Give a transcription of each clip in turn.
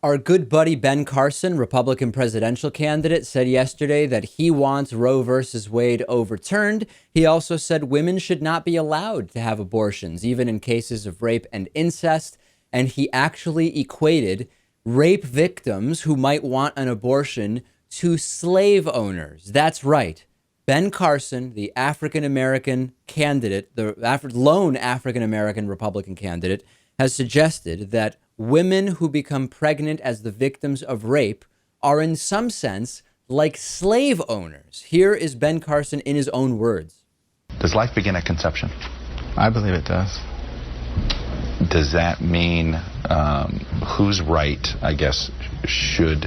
Our good buddy Ben Carson, Republican presidential candidate, said yesterday that he wants Roe versus Wade overturned. He also said women should not be allowed to have abortions, even in cases of rape and incest. And he actually equated rape victims who might want an abortion to slave owners. That's right. Ben Carson, the African American candidate, the lone African American Republican candidate, has suggested that women who become pregnant as the victims of rape are in some sense like slave owners. Here is Ben Carson in his own words. Does life begin at conception? I believe it does. Does that mean whose right, I guess, should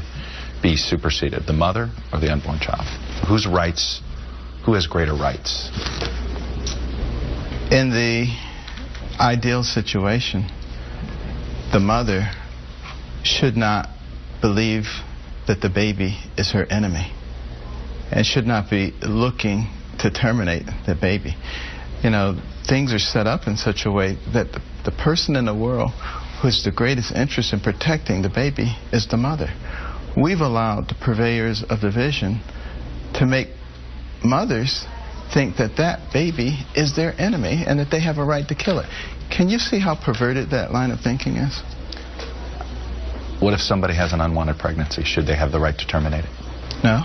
be superseded, the mother or the unborn child? Whose rights, who has greater rights? In the ideal situation, the mother should not believe that the baby is her enemy and should not be looking to terminate the baby. You know, things are set up in such a way that the person in the world who has the greatest interest in protecting the baby is the mother. We've allowed the purveyors of division to make mothers think that that baby is their enemy and that they have a right to kill it. Can you see how perverted that line of thinking is? What if somebody has an unwanted pregnancy? Should they have the right to terminate it? No.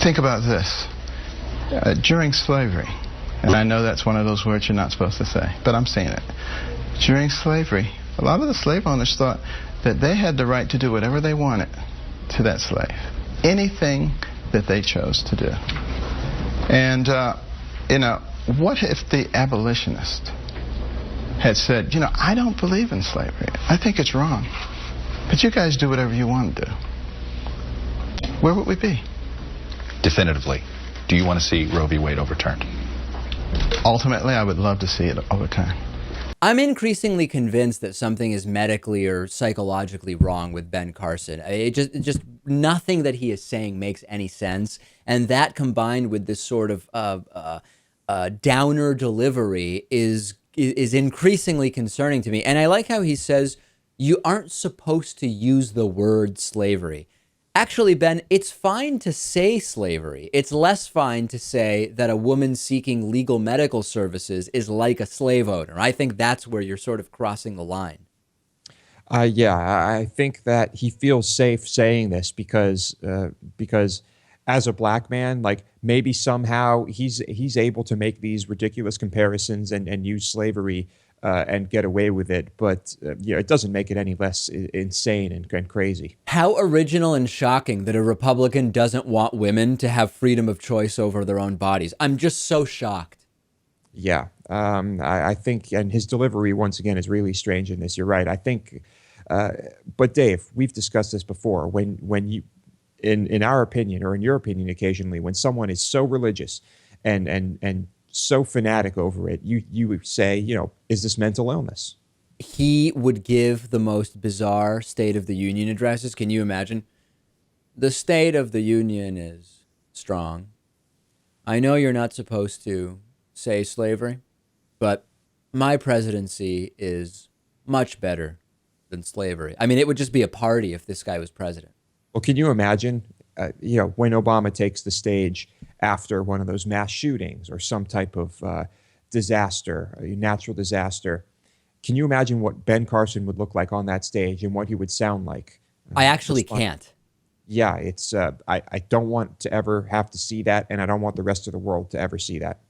Think about this. During slavery, and I know that's one of those words you're not supposed to say, but I'm saying it. During slavery, a lot of the slave owners thought that they had the right to do whatever they wanted to that slave. Anything that they chose to do. And, what if the abolitionist had said, I don't believe in slavery. I think it's wrong. But you guys do whatever you want to do. Where would we be? Definitively, do you want to see Roe v. Wade overturned? Ultimately, I would love to see it overturned. I'm increasingly convinced that something is medically or psychologically wrong with Ben Carson. It just nothing that he is saying makes any sense. And that combined with this sort of downer delivery is increasingly concerning to me. And I like how he says you aren't supposed to use the word slavery. Actually, Ben, it's fine to say slavery. It's less fine to say that a woman seeking legal medical services is like a slave owner. I think that's where you're sort of crossing the line. I think that he feels safe saying this because as a black man, like maybe somehow he's able to make these ridiculous comparisons and use slavery and get away with it. But it doesn't make it any less insane and crazy. How original and shocking that a Republican doesn't want women to have freedom of choice over their own bodies. I'm just so shocked. Yeah, I think, and his delivery, once again, is really strange in this. You're right. I think, but Dave, we've discussed this before. When you, in our opinion, or in your opinion occasionally, when someone is so religious and so fanatic over it, you would say, is this mental illness? He would give the most bizarre State of the Union addresses. Can you imagine? The State of the Union is strong. I know you're not supposed to say slavery, but my presidency is much better than slavery. I mean, it would just be a party if this guy was president. Well, can you imagine, when Obama takes the stage after one of those mass shootings or some type of disaster, a natural disaster? Can you imagine what Ben Carson would look like on that stage and what he would sound like? I actually can't. Yeah, it's I don't want to ever have to see that, and I don't want the rest of the world to ever see that.